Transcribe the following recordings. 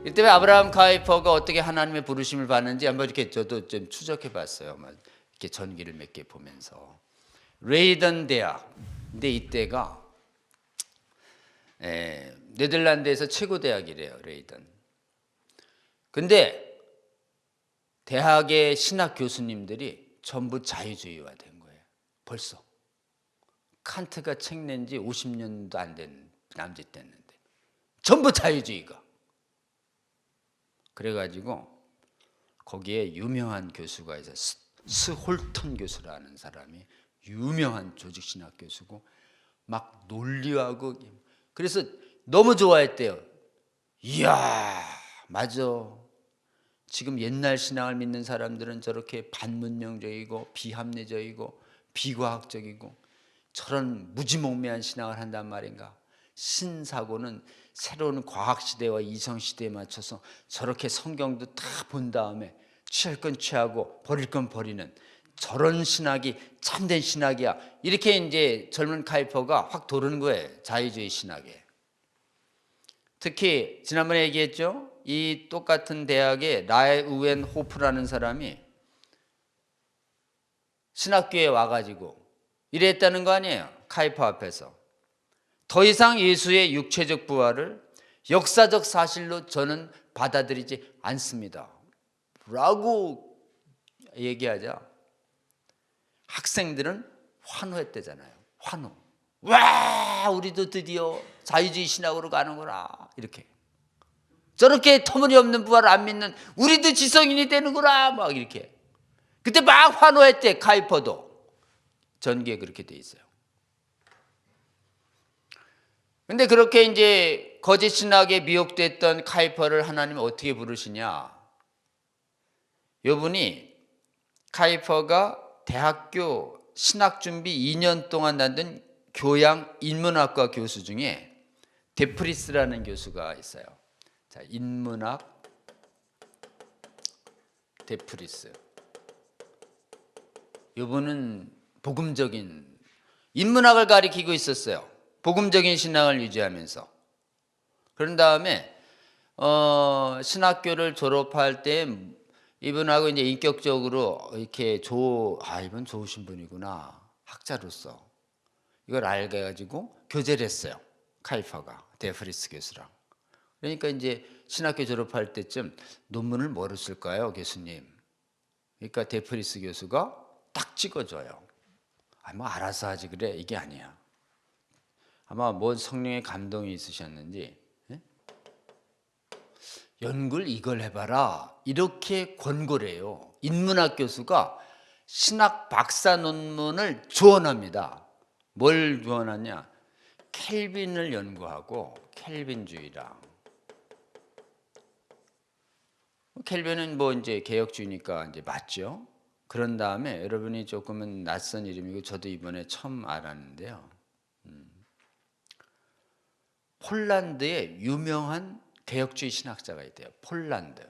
이때 아브라함 카이퍼가 어떻게 하나님의 부르심을 받는지 한번 이렇게 저도 좀 추적해 봤어요. 이렇게 전기를 몇 개 보면서. 레이던 대학. 근데 이때가 네덜란드에서 최고 대학이래요, 레이던. 근데 대학의 신학 교수님들이 전부 자유주의화 된 거예요. 벌써. 칸트가 책 낸 지 50년도 안 된 남짓 됐는데 전부 자유주의가. 그래가지고 거기에 유명한 교수가 있어요. 스홀턴 교수라는 사람이 유명한 조직신학 교수고 막 논리하고, 그래서 너무 좋아했대요. 이야, 맞아. 지금 옛날 신앙을 믿는 사람들은 저렇게 반문명적이고 비합리적이고 비과학적이고 저런 무지몽매한 신앙을 한단 말인가. 신사고는 새로운 과학시대와 이성시대에 맞춰서 저렇게 성경도 다 본 다음에 취할 건 취하고 버릴 건 버리는 저런 신학이 참된 신학이야. 이렇게 이제 젊은 카이퍼가 확 도르는 거예요, 자유주의 신학에. 특히 지난번에 얘기했죠. 이 똑같은 대학에 라우엔 호프라는 사람이 신학교에 와가지고 이랬다는 거 아니에요, 카이퍼 앞에서. 더 이상 예수의 육체적 부활을 역사적 사실로 저는 받아들이지 않습니다 라고 얘기하자 학생들은 환호했대잖아요. 환호. 와, 우리도 드디어 자유주의 신학으로 가는구나. 이렇게. 저렇게 터무니없는 부활을 안 믿는 우리도 지성인이 되는구나. 막 이렇게. 그때 막 환호했대, 카이퍼도. 전기에 그렇게 돼 있어요. 근데 그렇게 이제 거짓 신학에 미혹됐던 카이퍼를 하나님은 어떻게 부르시냐? 이분이 카이퍼가 대학교 신학 준비 2년 동안 다닌 교양 인문학과 교수 중에 데프리스라는 교수가 있어요. 자, 인문학 데프리스. 이분은 복음적인 인문학을 가리키고 있었어요. 복음적인 신앙을 유지하면서. 그런 다음에 신학교를 졸업할 때 이분하고 이제 인격적으로 이렇게 이분 좋으신 분이구나, 학자로서 이걸 알게 가지고 교제를 했어요, 카이퍼가 데프리스 교수랑. 그러니까 이제 신학교 졸업할 때쯤 논문을 뭐로 쓸까요, 교수님? 그러니까 데프리스 교수가 딱 찍어줘요. 뭐 알아서 하지 그래, 이게 아니야. 아마 뭐 성령의 감동이 있으셨는지 연구를 이걸 해봐라 이렇게 권고를 해요. 인문학 교수가 신학 박사 논문을 조언합니다. 뭘 조언하냐? 켈빈을 연구하고 켈빈주의랑. 켈빈은 뭐 이제 개혁주의니까 이제 맞죠. 그런 다음에 여러분이 조금은 낯선 이름이고 저도 이번에 처음 알았는데요. 폴란드의 유명한 개혁주의 신학자가 있대요. 폴란드.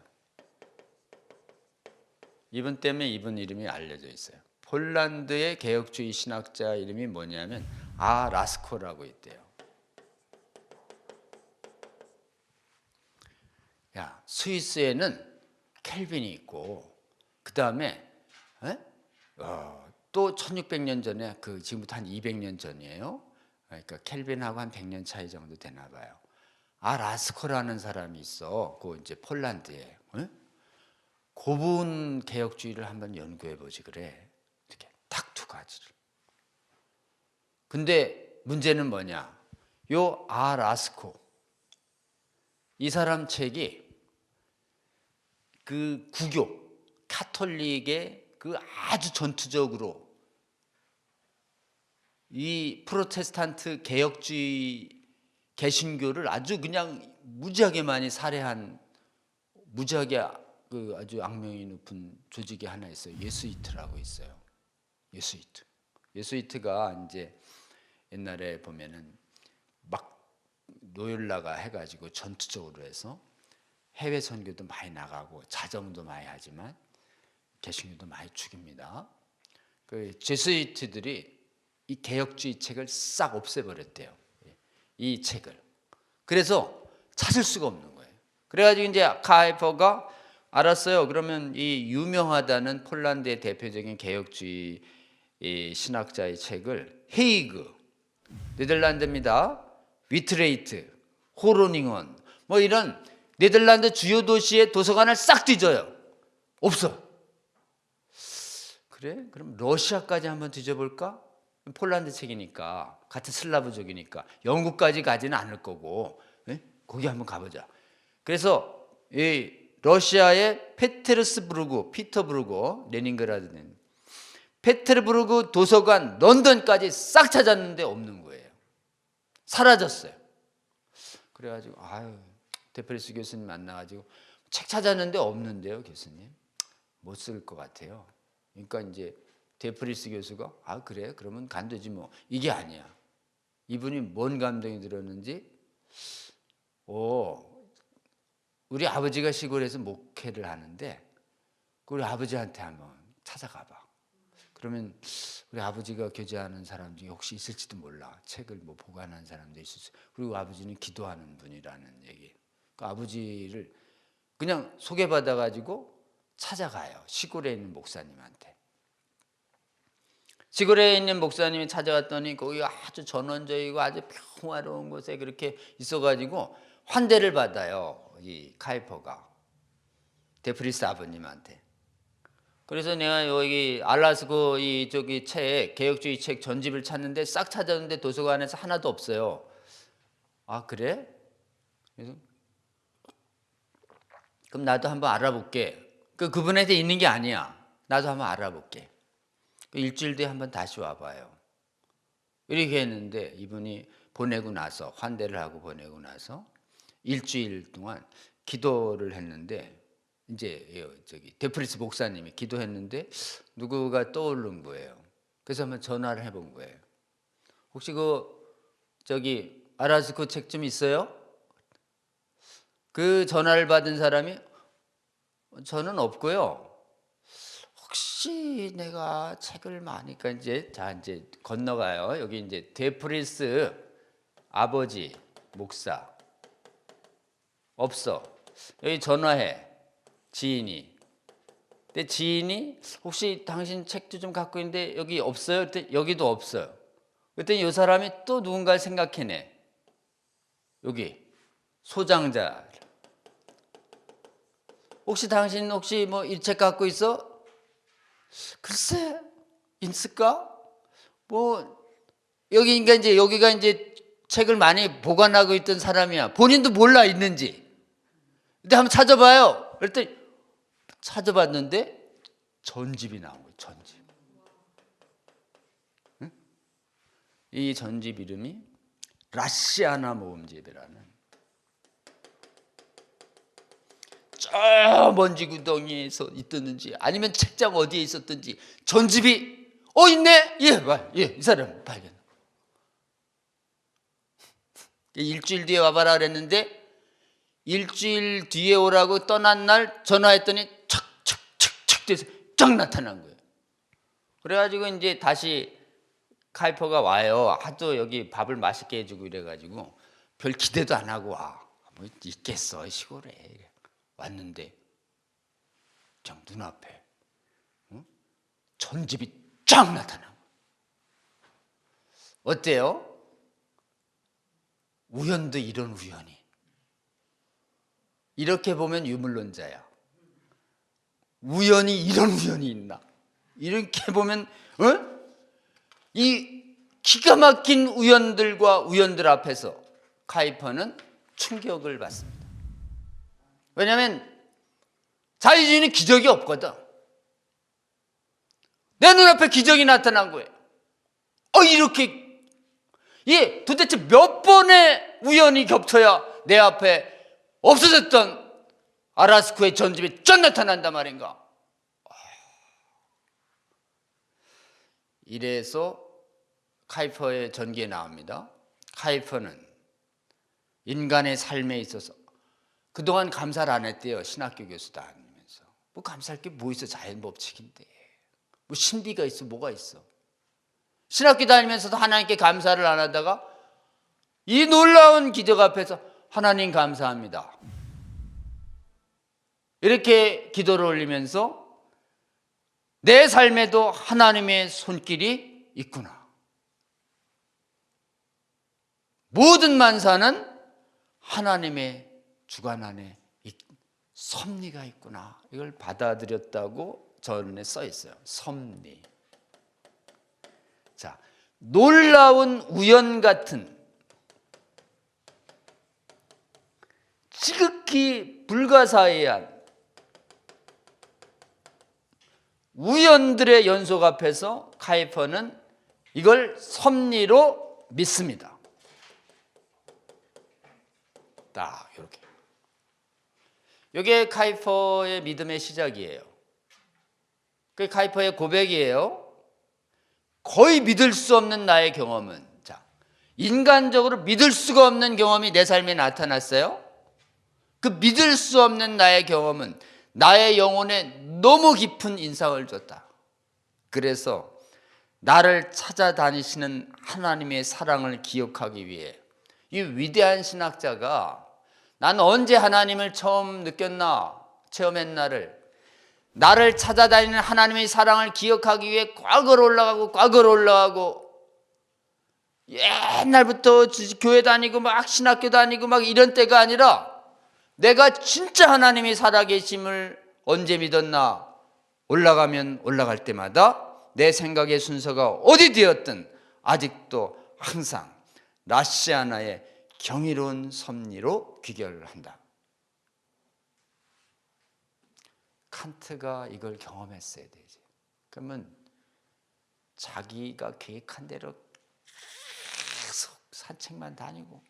이분 때문에 이분 이름이 알려져 있어요. 폴란드의 개혁주의 신학자 이름이 뭐냐면 라스코라고 있대요. 스위스에는 켈빈이 있고 그 다음에 또 1600년 전에 지금부터 한 200년 전이에요. 그러니까 켈빈하고 한 100년 차이 정도 되나 봐요. 라스코라는 사람이 있어. 이제 폴란드에. 그분 개혁주의를 한번 연구해 보지 그래. 이렇게 딱 두 가지를. 근데 문제는 뭐냐? 요 라스코 이 사람 책이 그 구교 카톨릭의 아주 전투적으로 이 프로테스탄트 개혁주의 개신교를 아주 그냥 무지하게 많이 살해한 무지하게 아주 악명이 높은 조직이 하나 있어요. 예수이트라고 있어요. 예수이트가 이제 옛날에 보면은 막 노열나가 해가지고 전투적으로 해서 해외 선교도 많이 나가고 자정도 많이 하지만 개신교도 많이 죽입니다. 제수이트들이 이 개혁주의 책을 싹 없애버렸대요. 이 책을. 그래서 찾을 수가 없는 거예요. 그래가지고 이제 카이퍼가 알았어요. 그러면 이 유명하다는 폴란드의 대표적인 개혁주의 이 신학자의 책을 헤이그, 네덜란드입니다. 위트레이트, 호로닝원 뭐 이런 네덜란드 주요 도시의 도서관을 싹 뒤져요. 없어. 그래? 그럼 러시아까지 한번 뒤져볼까? 폴란드 책이니까, 같은 슬라브족이니까 영국까지 가지는 않을 거고, 예? 거기 한번 가보자. 그래서 이 러시아의 페테르스부르크, 피터부르크, 레닌그라드는 페테르부르크 도서관 런던까지 싹 찾았는데 없는 거예요. 사라졌어요. 그래가지고 데프리스 교수님 만나가지고 책 찾았는데 없는데요, 교수님. 못 쓸 것 같아요. 그러니까 이제 데프리스 교수가 그래? 그러면 간두지 뭐. 이게 아니야. 이분이 뭔 감동이 들었는지 우리 아버지가 시골에서 목회를 하는데 우리 아버지한테 한번 찾아가 봐. 그러면 우리 아버지가 교제하는 사람 중에 혹시 있을지도 몰라. 책을 뭐 보관하는 사람도 있을 수. 그리고 아버지는 기도하는 분이라는 얘기. 그 아버지를 그냥 소개받아 가지고 찾아가요. 시골에 있는 목사님한테. 시골에 있는 목사님이 찾아갔더니 거기 아주 전원적이고 아주 평화로운 곳에 그렇게 있어가지고 환대를 받아요. 이 카이퍼가 데프리스 아버님한테. 그래서 내가 여기 알라스코 저기 책, 개혁주의 책 전집을 찾는데 싹 찾았는데 도서관에서 하나도 없어요. 그래? 그래서 그럼 나도 한번 알아볼게. 그분한테 있는 게 아니야. 나도 한번 알아볼게. 일주일 뒤에 한번 다시 와봐요. 이렇게 했는데 이분이 보내고 나서, 환대를 하고 보내고 나서 일주일 동안 기도를 했는데, 이제 저기 데프리스 목사님이 기도했는데 누구가 떠오른 거예요. 그래서 한번 전화를 해본 거예요. 혹시 저기 알아스코 책 좀 있어요? 그 전화를 받은 사람이 저는 없고요. 혹시 내가 책을 많으니까 이제 건너가요. 여기 이제 데프리스 아버지 목사 없어. 여기 전화해. 지인이. 근데 지인이 혹시 당신 책도 좀 갖고 있는데 여기 없어요? 그랬더니 여기도 없어요. 그랬더니 이 사람이 또 누군가를 생각해내. 여기 소장자. 혹시 당신 혹시 뭐 이 책 갖고 있어? 글쎄 있을까? 뭐 여기가 이제 책을 많이 보관하고 있던 사람이야. 본인도 몰라 있는지. 근데 한번 찾아봐요. 그랬더니 찾아봤는데 전집이 나온 거예요. 전집. 응? 이 전집 이름이 라시아나 모음집이라는 저 먼지 구덩이에서 있었는지 아니면 책장 어디에 있었든지 전집이 있네. 이 사람 발견. 일주일 뒤에 와봐라 그랬는데 일주일 뒤에 오라고 떠난 날 전화했더니 착착착착 돼서 쫙 나타난 거예요. 그래가지고 이제 다시 카이퍼가 와요. 하도 여기 밥을 맛있게 해주고 이래가지고 별 기대도 안 하고 뭐 있겠어 시골에. 왔는데 그냥 눈앞에 전집이 쫙 나타난 거예요. 어때요? 우연도 이런 우연이. 이렇게 보면 유물론자야. 우연히 이런 우연이 있나? 이렇게 보면 이 기가 막힌 우연들 앞에서 카이퍼는 충격을 받습니다. 왜냐하면 자유주의는 기적이 없거든. 내 눈앞에 기적이 나타난 거예요. 이렇게 도대체 몇 번의 우연이 겹쳐야 내 앞에 없어졌던 알라스코의 전집이 쫙 나타난단 말인가. 이래서 카이퍼의 전기에 나옵니다. 카이퍼는 인간의 삶에 있어서 그동안 감사를 안 했대요. 신학교 교수 다니면서. 뭐 감사할 게 뭐 있어. 자연법칙인데. 뭐 신비가 있어. 뭐가 있어. 신학교 다니면서도 하나님께 감사를 안 하다가 이 놀라운 기적 앞에서 하나님 감사합니다. 이렇게 기도를 올리면서 내 삶에도 하나님의 손길이 있구나. 모든 만사는 하나님의 주관 안에 섭리가 있구나. 이걸 받아들였다고 전에 써 있어요. 섭리. 자, 놀라운 우연 같은 지극히 불가사의한 우연들의 연속 앞에서 카이퍼는 이걸 섭리로 믿습니다. 딱 이렇게. 이게 카이퍼의 믿음의 시작이에요. 그게 카이퍼의 고백이에요. 거의 믿을 수 없는 나의 경험은, 자, 인간적으로 믿을 수가 없는 경험이 내 삶에 나타났어요. 그 믿을 수 없는 나의 경험은 나의 영혼에 너무 깊은 인상을 줬다. 그래서 나를 찾아다니시는 하나님의 사랑을 기억하기 위해 이 위대한 신학자가 난 언제 하나님을 처음 느꼈나, 체험했나를, 나를 찾아다니는 하나님의 사랑을 기억하기 위해 과거로 올라가고 옛날부터 교회 다니고 막 신학교 다니고 막 이런 때가 아니라 내가 진짜 하나님이 살아계심을 언제 믿었나, 올라가면 올라갈 때마다 내 생각의 순서가 어디 되었든 아직도 항상 라시아나의 경이로운 섭리로 귀결을 한다. 칸트가 이걸 경험했어야 되지. 그러면 자기가 계획한 대로 계속 산책만 다니고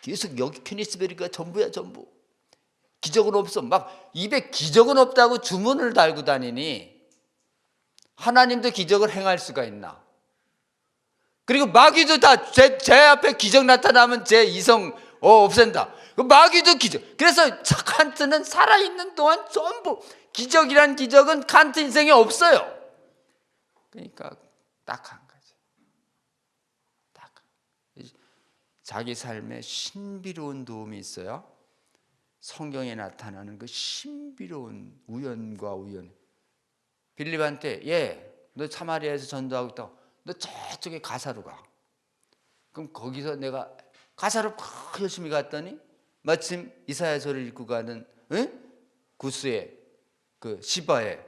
계속 여기 큐니스베리가 전부야 전부. 기적은 없어. 막 입에 기적은 없다고 주문을 달고 다니니 하나님도 기적을 행할 수가 있나? 그리고 마귀도 다 제 앞에 기적 나타나면 제 이성 없앤다. 마귀도 기적. 그래서 칸트는 살아있는 동안 전부 기적이란 기적은 칸트 인생에 없어요. 그러니까 딱 한 가지. 딱 자기 삶에 신비로운 도움이 있어야 성경에 나타나는 그 신비로운 우연과 우연. 빌립한테 너 사마리아에서 전도하고 있다고. 너 저쪽에 가사로 가. 그럼 거기서 내가 가사로 열심히 갔더니 마침 이사야서를 읽고 가는 구스의 그 시바의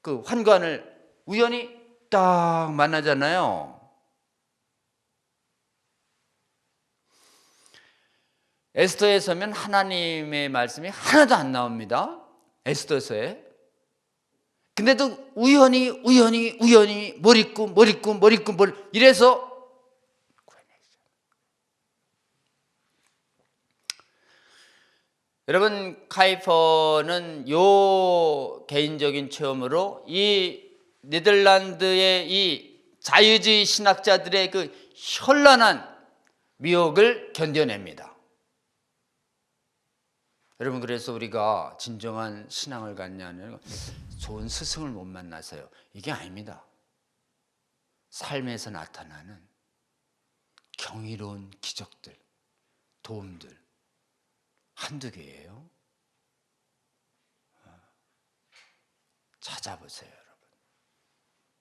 그 환관을 우연히 딱 만나잖아요. 에스더에 서면 하나님의 말씀이 하나도 안 나옵니다. 에스더서에. 근데도 우연히 뭘 읽고 이래서 여러분, 카이퍼는 요 개인적인 체험으로 이 네덜란드의 이 자유주의 신학자들의 그 현란한 미혹을 견뎌냅니다. 여러분, 그래서 우리가 진정한 신앙을 갖냐면 좋은 스승을 못 만나서요, 이게 아닙니다. 삶에서 나타나는 경이로운 기적들, 도움들 한두 개예요. 찾아보세요,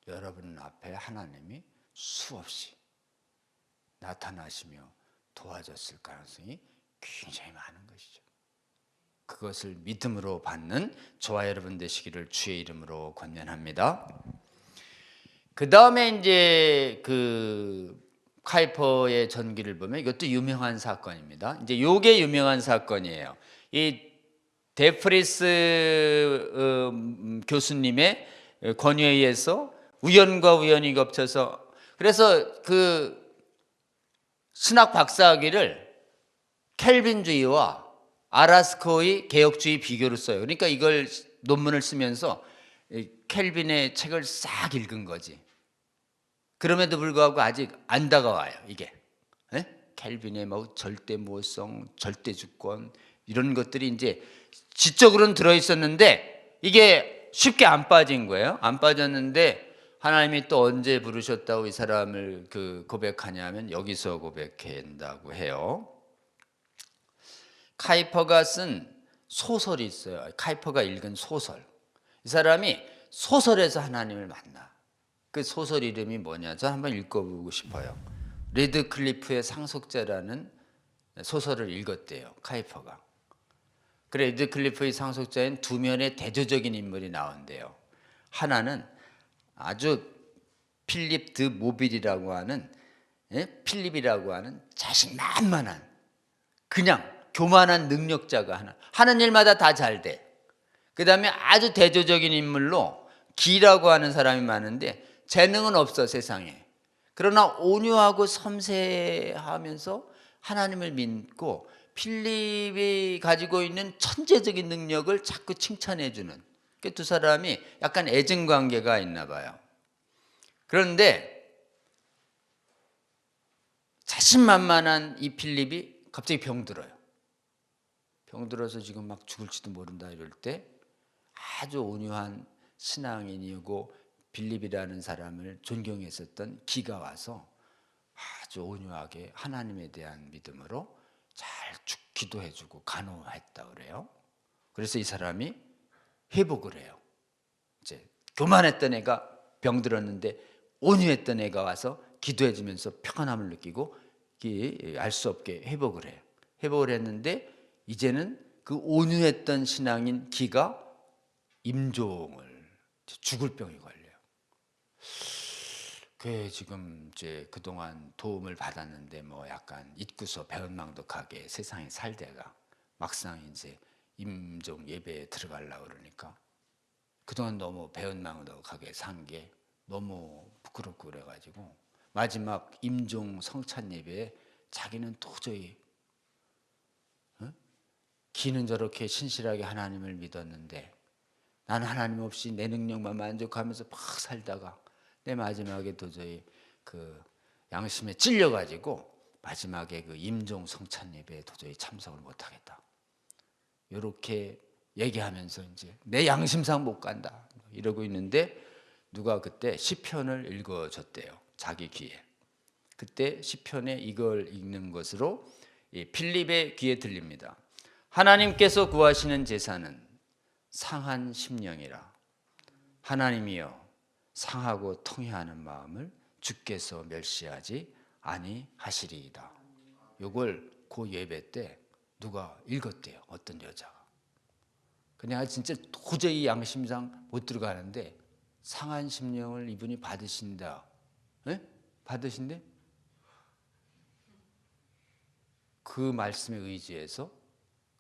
여러분. 여러분 앞에 하나님이 수없이 나타나시며 도와줬을 가능성이 굉장히 많은 것이죠. 그것을 믿음으로 받는 저와 여러분 되시기를 주의 이름으로 권면합니다. 그 다음에 이제 그 카이퍼의 전기를 보면 이것도 유명한 사건입니다. 이제 요게 유명한 사건이에요. 이 데프리스 교수님의 권유에 의해서 우연과 우연이 겹쳐서, 그래서 그 신학 박사학위를 켈빈주의와 아라스코의 개혁주의 비교를 써요. 그러니까 이걸 논문을 쓰면서 켈빈의 책을 싹 읽은 거지. 그럼에도 불구하고 아직 안 다가와요, 이게. 켈빈의 뭐 절대모성, 절대주권 이런 것들이 이제 지적으로는 들어있었는데 이게 쉽게 안 빠진 거예요. 안 빠졌는데 하나님이 또 언제 부르셨다고 이 사람을 그 고백하냐면 여기서 고백한다고 해요. 카이퍼가 쓴 소설이 있어요. 카이퍼가 읽은 소설. 이 사람이 소설에서 하나님을 만나. 그 소설 이름이 뭐냐? 저 한번 읽어보고 싶어요. 레드클리프의 상속자라는 소설을 읽었대요. 카이퍼가. 그 레드클리프의 상속자인 두 면의 대조적인 인물이 나온대요. 하나는 아주 필립 드 모빌이라고 하는, 필립이라고 하는 자신만만한 그냥 교만한 능력자가 하는 일마다 다 잘 돼. 그 다음에 아주 대조적인 인물로 기라고 하는 사람이 많은데 재능은 없어 세상에. 그러나 온유하고 섬세하면서 하나님을 믿고 필립이 가지고 있는 천재적인 능력을 자꾸 칭찬해 주는 그 두 사람이 약간 애증관계가 있나 봐요. 그런데 자신만만한 이 필립이 갑자기 병들어요. 병들어서 지금 막 죽을지도 모른다 이럴 때 아주 온유한 신앙인이고 빌립이라는 사람을 존경했었던 기가 와서 아주 온유하게 하나님에 대한 믿음으로 잘 기도해주고 간호했다 그래요. 그래서 이 사람이 회복을 해요. 이제 교만했던 애가 병들었는데 온유했던 애가 와서 기도해주면서 평안함을 느끼고 알 수 없게 회복을 해요. 회복을 했는데 이제는 그 온유했던 신앙인 기가 임종을 죽을 병이 걸려요. 그 지금 이제 그동안 도움을 받았는데 뭐 약간 잊고서 배은망덕하게 세상에 살다가 막상 이제 임종 예배에 들어가려고 그러니까 그동안 너무 배은망덕하게 산 게 너무 부끄럽고 그래가지고 마지막 임종 성찬 예배에 자기는 도저히 기는 저렇게 신실하게 하나님을 믿었는데 나는 하나님 없이 내 능력만 만족하면서 막 살다가 내 마지막에 도저히 그 양심에 찔려가지고 마지막에 그 임종 성찬 예배에 도저히 참석을 못하겠다. 이렇게 얘기하면서 이제 내 양심상 못 간다 이러고 있는데 누가 그때 시편을 읽어줬대요. 자기 귀에. 그때 시편에 이걸 읽는 것으로 필립의 귀에 들립니다. 하나님께서 구하시는 제사는 상한 심령이라. 하나님이여 상하고 통회하는 마음을 주께서 멸시하지 아니하시리이다. 이걸 그 예배 때 누가 읽었대요. 어떤 여자가. 그냥 진짜 도저히 양심상 못 들어가는데 상한 심령을 이분이 받으신다. 네? 받으신대? 그 말씀에 의지해서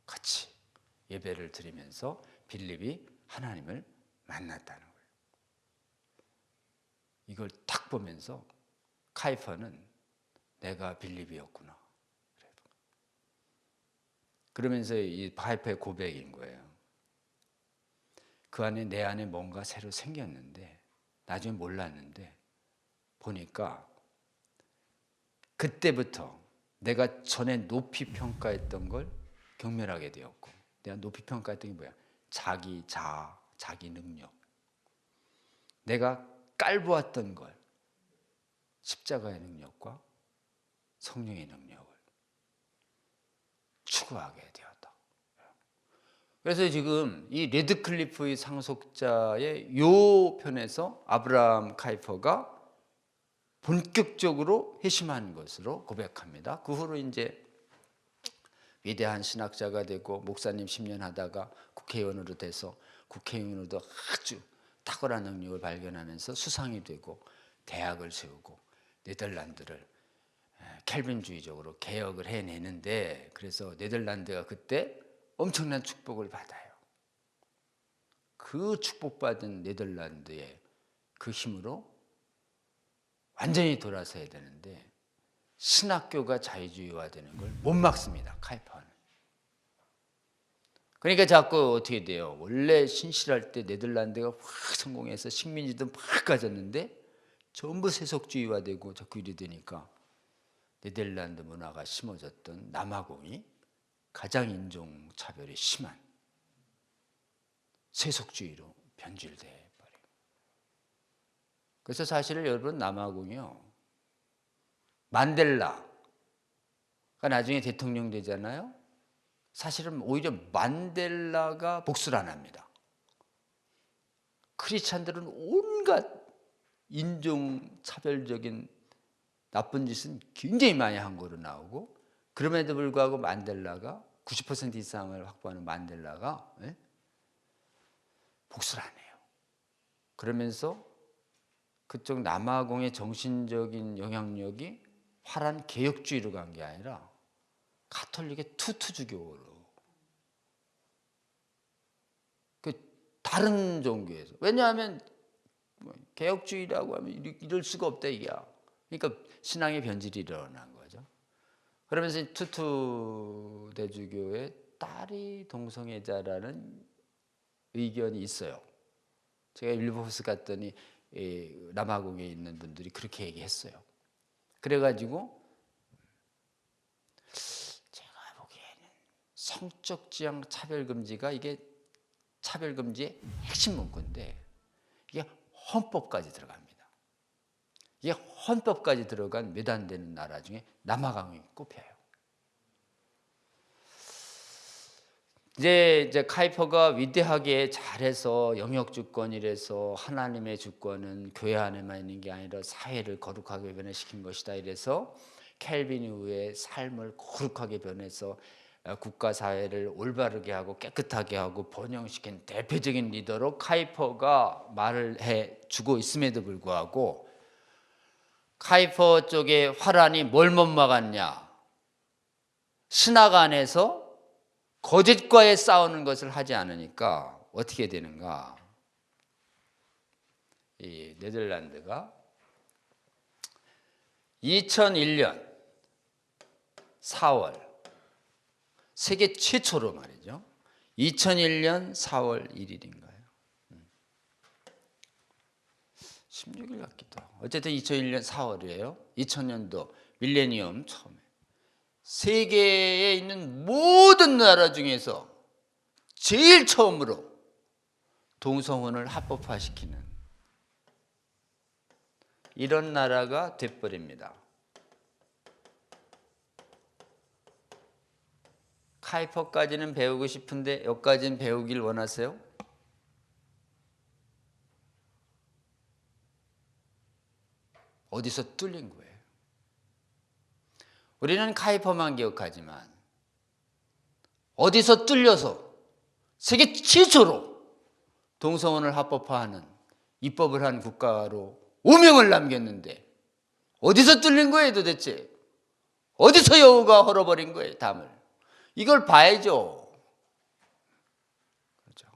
같이 예배를 드리면서 빌립이 하나님을 만났다는 거예요. 이걸 딱 보면서 카이퍼는 내가 빌립이었구나. 그러면서 이 카이퍼의 고백인 거예요. 그 안에 내 안에 뭔가 새로 생겼는데 나중에 몰랐는데 보니까 그때부터 내가 전에 높이 평가했던 걸 경멸하게 되었고 내가 높이 평가했던 게 뭐야? 자기 자아, 자기 능력. 내가 깔보았던 걸 십자가의 능력과 성령의 능력을 추구하게 되었다. 그래서 지금 이 레드클리프의 상속자의 요 편에서 아브라함 카이퍼가 본격적으로 회심한 것으로 고백합니다. 그 후로 이제 위대한 신학자가 되고 목사님 10년 하다가 국회의원으로 돼서 국회의원으로도 아주 탁월한 능력을 발견하면서 수상이 되고 대학을 세우고 네덜란드를 켈빈주의적으로 개혁을 해내는데 그래서 네덜란드가 그때 엄청난 축복을 받아요. 그 축복받은 네덜란드의 그 힘으로 완전히 돌아서야 되는데 신학교가 자유주의화되는 걸 못 막습니다. 카이퍼는. 그러니까 자꾸 어떻게 돼요? 원래 신실할 때 네덜란드가 확 성공해서 식민지도 막 가졌는데 전부 세속주의화되고 자꾸 이래 되니까 네덜란드 문화가 심어졌던 남아공이 가장 인종차별이 심한 세속주의로 변질돼 버려요. 그래서 사실 여러분 남아공이요. 만델라가 나중에 대통령 되잖아요. 사실은 오히려 만델라가 복수를 안 합니다. 크리스찬들은 온갖 인종차별적인 나쁜 짓은 굉장히 많이 한 거로 나오고, 그럼에도 불구하고 만델라가 90% 이상을 확보하는 만델라가 복수를 안 해요. 그러면서 그쪽 남아공의 정신적인 영향력이 화란 개혁주의로 간 게 아니라 가톨릭의 투투주교로, 그 다른 종교에서. 왜냐하면 개혁주의라고 하면 이럴 수가 없다 이게야. 그러니까 신앙의 변질이 일어난 거죠. 그러면서 투투 대주교의 딸이 동성애자라는 의견이 있어요. 제가 일부스 갔더니 남아공에 있는 분들이 그렇게 얘기했어요. 그래가지고 제가 보기에는 성적 지향 차별금지가 이게 차별금지의 핵심 문구인데, 이게 헌법까지 들어갑니다. 이게 헌법까지 들어간 몇 안 되는 나라 중에 남아공이 꼽혀요. 이제 카이퍼가 위대하게 잘해서 영역 주권이라서 하나님의 주권은 교회 안에만 있는 게 아니라 사회를 거룩하게 변화시킨 것이다. 이래서 켈빈 이후의 삶을 거룩하게 변해서 국가 사회를 올바르게 하고 깨끗하게 하고 번영시킨 대표적인 리더로 카이퍼가 말을 해주고 있음에도 불구하고, 카이퍼 쪽의 화란이 뭘 못 막았냐? 신학 안에서 거짓과의 싸우는 것을 하지 않으니까 어떻게 되는가? 이 네덜란드가 2001년 4월 세계 최초로 말이죠. 2001년 4월 1일인가요? 16일 같기도 하고. 어쨌든 2001년 4월이에요. 2000년도 밀레니엄 처음에 세계에 있는 모든 나라 중에서 제일 처음으로 동성혼을 합법화시키는 이런 나라가 돼버립니다. 카이퍼까지는 배우고 싶은데 여기까지는 배우길 원하세요? 어디서 뚫린 거예요? 우리는 카이퍼만 기억하지만 어디서 뚫려서 세계 최초로 동성혼을 합법화하는 입법을 한 국가로 오명을 남겼는데 어디서 뚫린 거예요 도대체? 어디서 여우가 헐어버린 거예요 담을? 이걸 봐야죠. 그렇죠?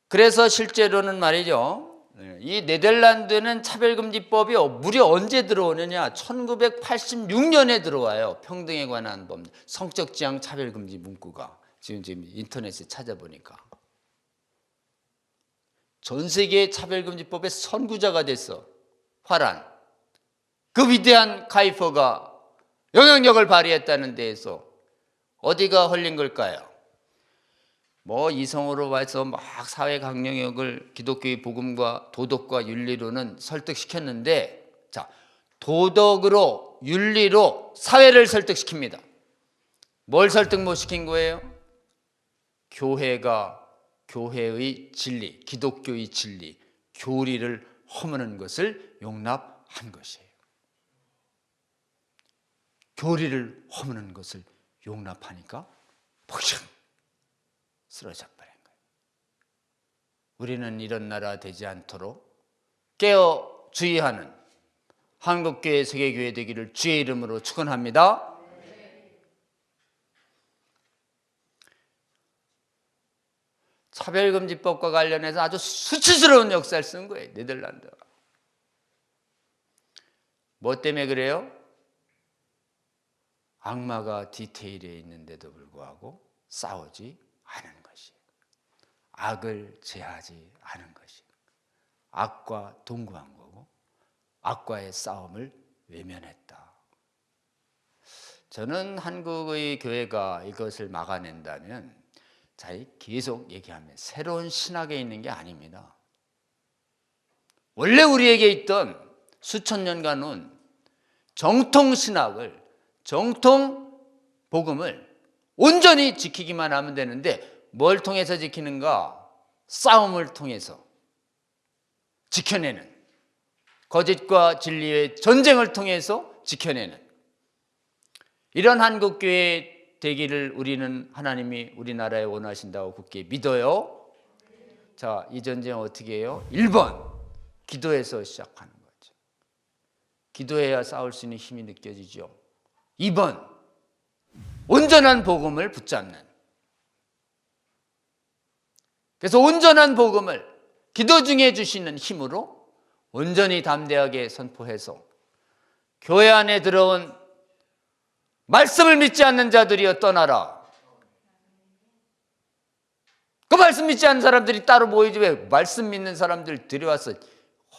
그래서 실제로는 말이죠, 이 네덜란드는 차별금지법이 무려 언제 들어오느냐? 1986년에 들어와요. 평등에 관한 법, 성적 지향 차별금지 문구가. 지금 인터넷에 찾아보니까 전 세계 차별금지법의 선구자가 됐어. 화란. 그 위대한 카이퍼가 영향력을 발휘했다는 데에서 어디가 헐린 걸까요? 뭐 이성으로 와서 막 사회 강령역을 기독교의 복음과 도덕과 윤리로는 설득시켰는데, 자, 도덕으로 윤리로 사회를 설득시킵니다. 뭘 설득 못 시킨 거예요? 교회가 교회의 진리, 기독교의 진리, 교리를 허무는 것을 용납한 것이에요. 교리를 허무는 것을 용납하니까 퍽신 쓰러져 버린 거예요. 우리는 이런 나라 되지 않도록 깨어 주의하는 한국교회 세계교회 되기를 주의 이름으로 축원합니다. 차별금지법과 관련해서 아주 수치스러운 역사를 쓴 거예요. 네덜란드가. 뭐 때문에 그래요? 악마가 디테일에 있는데도 불구하고 싸우지 않은 것이, 악을 제하지 않은 것이, 악과 동거한 거고 악과의 싸움을 외면했다. 저는 한국의 교회가 이것을 막아낸다면, 자, 계속 얘기하면 새로운 신학에 있는 게 아닙니다. 원래 우리에게 있던 수천 년간 온 정통 신학을 정통 복음을 온전히 지키기만 하면 되는데 뭘 통해서 지키는가? 싸움을 통해서 지켜내는, 거짓과 진리의 전쟁을 통해서 지켜내는 이런 한국교회 되기를 우리는 하나님이 우리나라에 원하신다고 굳게 믿어요. 자, 이 전쟁 어떻게 해요? 1번, 기도해서 시작하는 거죠. 기도해야 싸울 수 있는 힘이 느껴지죠. 2번, 온전한 복음을 붙잡는. 그래서 온전한 복음을 기도 중에 주시는 힘으로 온전히 담대하게 선포해서 교회 안에 들어온 말씀을 믿지 않는 자들이여 떠나라. 그 말씀 믿지 않는 사람들이 따로 모이지 왜 말씀 믿는 사람들 들여와서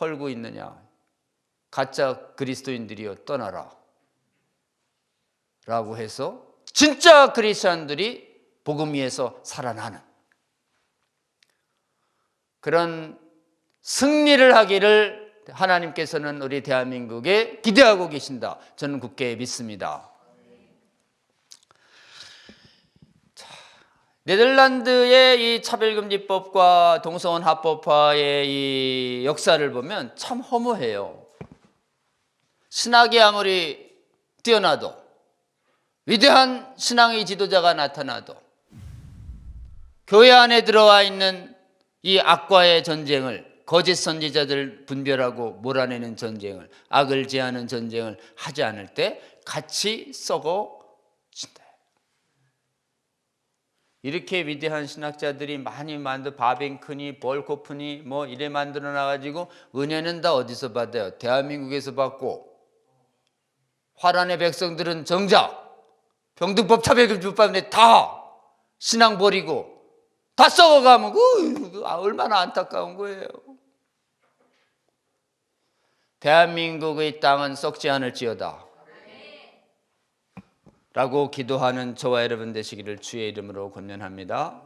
헐고 있느냐. 가짜 그리스도인들이여 떠나라 라고 해서 진짜 크리스천들이 복음 위에서 살아나는 그런 승리를 하기를 하나님께서는 우리 대한민국에 기대하고 계신다. 저는 굳게 믿습니다. 네덜란드의 이 차별금지법과 동성혼 합법화의 이 역사를 보면 참 허무해요. 신학이 아무리 뛰어나도 위대한 신앙의 지도자가 나타나도 교회 안에 들어와 있는 이 악과의 전쟁을, 거짓 선지자들 분별하고 몰아내는 전쟁을, 악을 제하는 전쟁을 하지 않을 때 같이 썩어진다. 이렇게 위대한 신학자들이 많이 만들어 바빙크니 볼코프니 뭐 이래 만들어 놔가지고 은혜는 다 어디서 받아요? 대한민국에서 받고 화란의 백성들은 정작 병등법 차별금지법에 다 신앙 버리고 다 썩어가면 얼마나 안타까운 거예요. 대한민국의 땅은 썩지 않을지어다 라고 기도하는 저와 여러분 되시기를 주의 이름으로 권면합니다.